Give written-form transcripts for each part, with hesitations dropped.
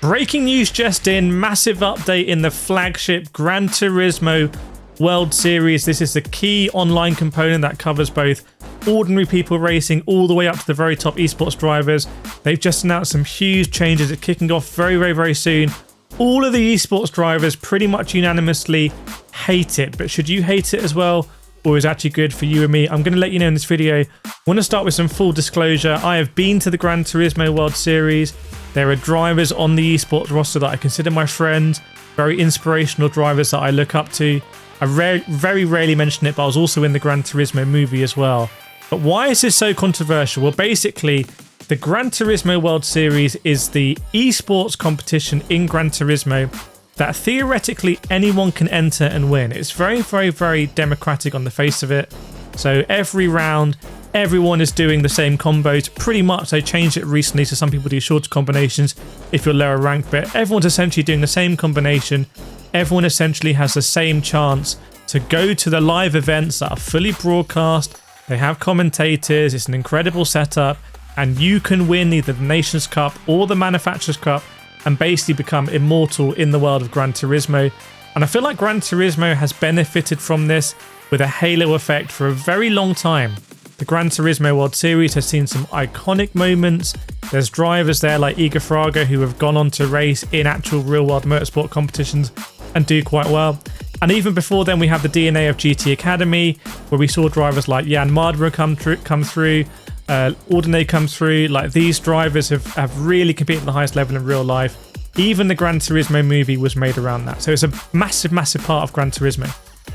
Breaking news just in, massive update in the flagship Gran Turismo World Series. This is the key online component that covers both ordinary people racing all the way up to the very top esports drivers. They've just announced some huge changes. It's kicking off very soon. All of the esports drivers pretty much unanimously hate it, but should you hate it as well, or is it actually good for you and me? I'm going to let you know in this video. I want to start with some full disclosure. I have been to the Gran Turismo World Series. There are drivers on the esports roster that I consider my friends, very inspirational drivers that I look up to. I very rarely mention it, but I was also in the Gran Turismo movie as well. But why is this so controversial? Well, basically, the Gran Turismo World Series is the esports competition in Gran Turismo that theoretically anyone can enter and win. It's very democratic on the face of it. So every round, everyone is doing the same combos. Pretty much, they changed it recently, so some people do shorter combinations if you're lower ranked, but everyone's essentially doing the same combination. Everyone essentially has the same chance to go to the live events that are fully broadcast. They have commentators. It's an incredible setup, and you can win either the Nations Cup or the Manufacturers Cup and basically become immortal in the world of Gran Turismo. And I feel like Gran Turismo has benefited from this with a halo effect for a very long time. The Gran Turismo World Series has seen some iconic moments. There's drivers there like Iga Fraga who have gone on to race in actual real-world motorsport competitions and do quite well. And even before then, we have the DNA of GT Academy, where we saw drivers like Jan Mardra come through, Ordine come through. Like, these drivers have really competed at the highest level in real life. Even the Gran Turismo movie was made around that. So it's a massive part of Gran Turismo.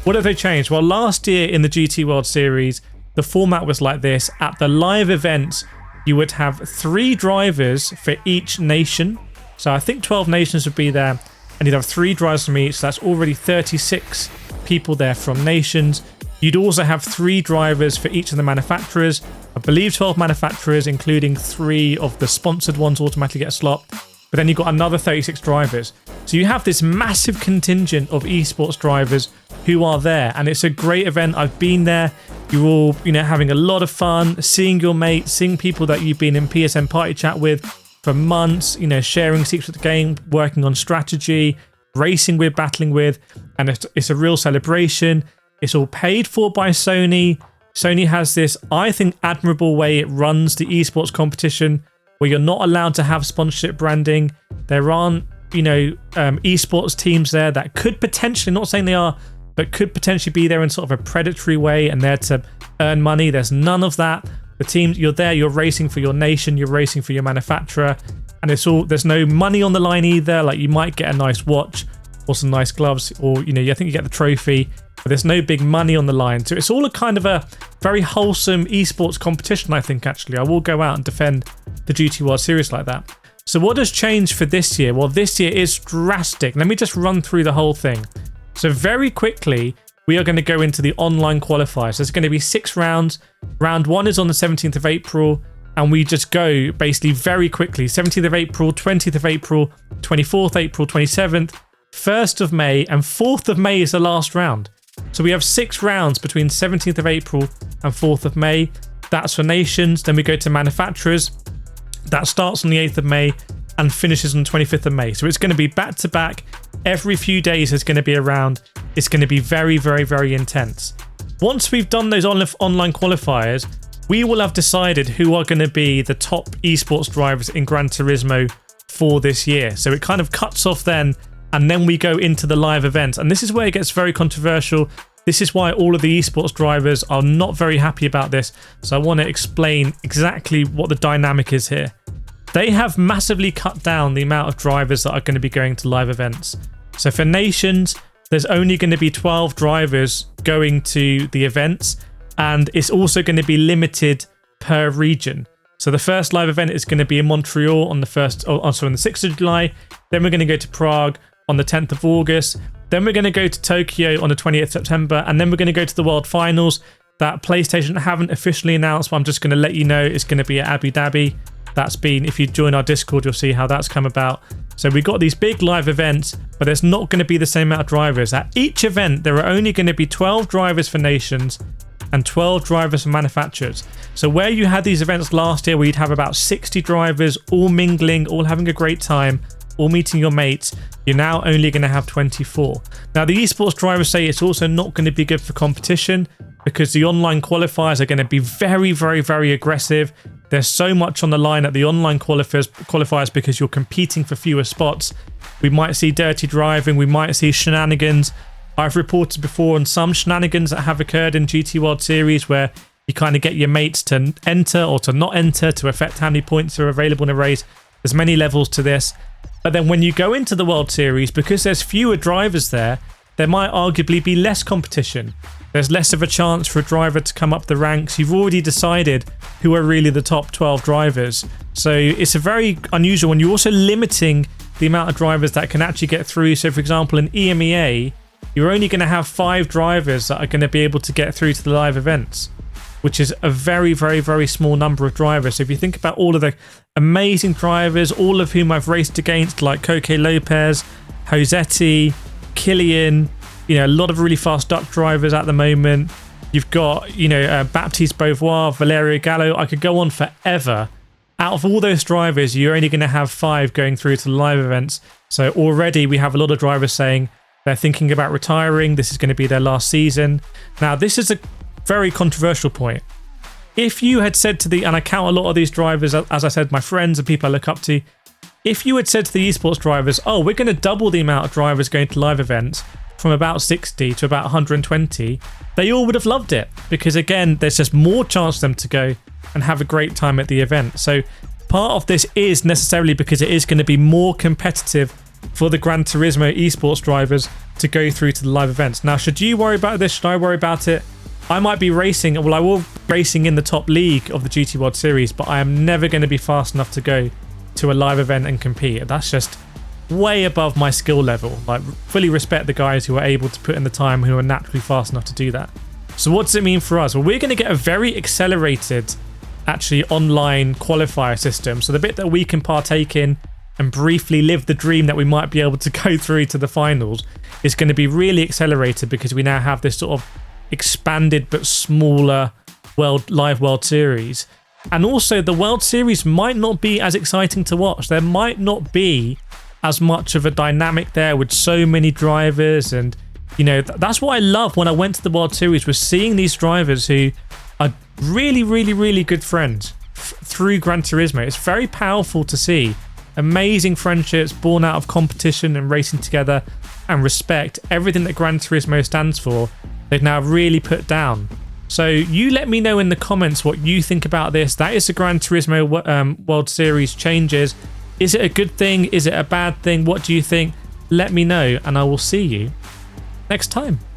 What have they changed? Well, last year in the GT World Series, the format was like this. At the live events, you would have 3 drivers for each nation. So I think 12 nations would be there, and you'd have 3 drivers from each. So that's already 36 people there from nations. You'd also have 3 drivers for each of the manufacturers. I believe 12 manufacturers, including 3 of the sponsored ones, automatically get a slot. But then you've got another 36 drivers. So you have this massive contingent of esports drivers who are there, and it's a great event. I've been there. You're all, having a lot of fun, seeing your mates, seeing people that you've been in PSN party chat with for months, sharing secrets of the game, working on strategy, racing with, battling with, and it's a real celebration. It's all paid for by Sony. Sony has this, I think, admirable way it runs the esports competition, where you're not allowed to have sponsorship branding. There aren't, esports teams there that could potentially, not saying they are, but could potentially be there in sort of a predatory way and there to earn money. There's none of that. The teams, you're there, you're racing for your nation, you're racing for your manufacturer, and there's no money on the line either. Like, you might get a nice watch or some nice gloves, or I think you get the trophy, but there's no big money on the line. So it's all a kind of a very wholesome esports competition, I think. Actually, I will go out and defend the GT World Series like that. So what has changed for this year? Well, this year is drastic. Let me just run through the whole thing. So very quickly, we are going to go into the online qualifiers. There's going to be 6 rounds. Round 1 is on the 17th of April, and we just go basically very quickly. 17th of April, 20th of April, 24th April, 27th, 1st of May, and 4th of May is the last round. So we have 6 rounds between 17th of April and 4th of May. That's for nations. Then we go to manufacturers. That starts on the 8th of May and finishes on the 25th of May. So it's going to be back to back. Every few days there's going to be a round. It's going to be very intense. Once we've done those online qualifiers, we will have decided who are going to be the top esports drivers in Gran Turismo for this year. So it kind of cuts off then, and then we go into the live events. And this is where it gets very controversial. This is why all of the esports drivers are not very happy about this. So I want to explain exactly what the dynamic is here. They have massively cut down the amount of drivers that are going to be going to live events. So for nations, there's only going to be 12 drivers going to the events, and it's also going to be limited per region. So the first live event is going to be in Montreal on the 6th of July. Then we're going to go to Prague on the 10th of August. Then we're going to go to Tokyo on the 20th of September, and then we're going to go to the World Finals that PlayStation haven't officially announced, but I'm just going to let you know it's going to be at Abu Dhabi. That's been, if you join our Discord, you'll see how that's come about. So we've got these big live events, but there's not going to be the same amount of drivers. At each event, there are only going to be 12 drivers for nations and 12 drivers for manufacturers. So where you had these events last year where you'd have about 60 drivers all mingling, all having a great time, or meeting your mates, you're now only going to have 24. Now, the esports drivers say it's also not going to be good for competition because the online qualifiers are going to be very, very, very aggressive. There's so much on the line at the online qualifiers because you're competing for fewer spots. We might see dirty driving. We might see shenanigans. I've reported before on some shenanigans that have occurred in GT World Series where you kind of get your mates to enter or to not enter to affect how many points are available in a race. There's many levels to this. But then when you go into the World Series, because there's fewer drivers there might arguably be less competition. There's less of a chance for a driver to come up the ranks. You've already decided who are really the top 12 drivers. So it's a very unusual one. You're also limiting the amount of drivers that can actually get through. So for example, in EMEA, you're only going to have 5 drivers that are going to be able to get through to the live events, which is a very, very, very small number of drivers. So if you think about all of the amazing drivers, all of whom I've raced against, like Coque Lopez, Josetti, Killian, a lot of really fast duck drivers at the moment. You've got, Baptiste Beauvoir, Valerio Gallo. I could go on forever. Out of all those drivers, you're only going to have 5 going through to the live events. So already we have a lot of drivers saying they're thinking about retiring. This is going to be their last season. Now, this is a very controversial point. If you had said to and I count a lot of these drivers, as I said, my friends and people I look up to, if you had said to the esports drivers, oh, we're going to double the amount of drivers going to live events from about 60 to about 120, they all would have loved it because, again, there's just more chance for them to go and have a great time at the event. So part of this is necessarily because it is going to be more competitive for the Gran Turismo esports drivers to go through to the live events. Now, should you worry about this? Should I worry about it? I might be racing, well, I will be racing in the top league of the GT World Series, but I am never going to be fast enough to go to a live event and compete. That's just way above my skill level. Like, fully respect the guys who are able to put in the time, who are naturally fast enough to do that. So what does it mean for us? Well, we're going to get a very accelerated, actually, online qualifier system. So the bit that we can partake in and briefly live the dream that we might be able to go through to the finals is going to be really accelerated because we now have this sort of expanded but smaller live World Series. And also the World Series might not be as exciting to watch. There might not be as much of a dynamic there with so many drivers, and that's what I love when I went to the World Series, was seeing these drivers who are really, really, really good friends through Gran Turismo. It's very powerful to see amazing friendships born out of competition and racing together and respect. Everything that Gran Turismo stands for, they've now really put down. So you let me know in the comments what you think about this. That is the Gran Turismo World Series changes. Is it a good thing? Is it a bad thing? What do you think? Let me know, and I will see you next time.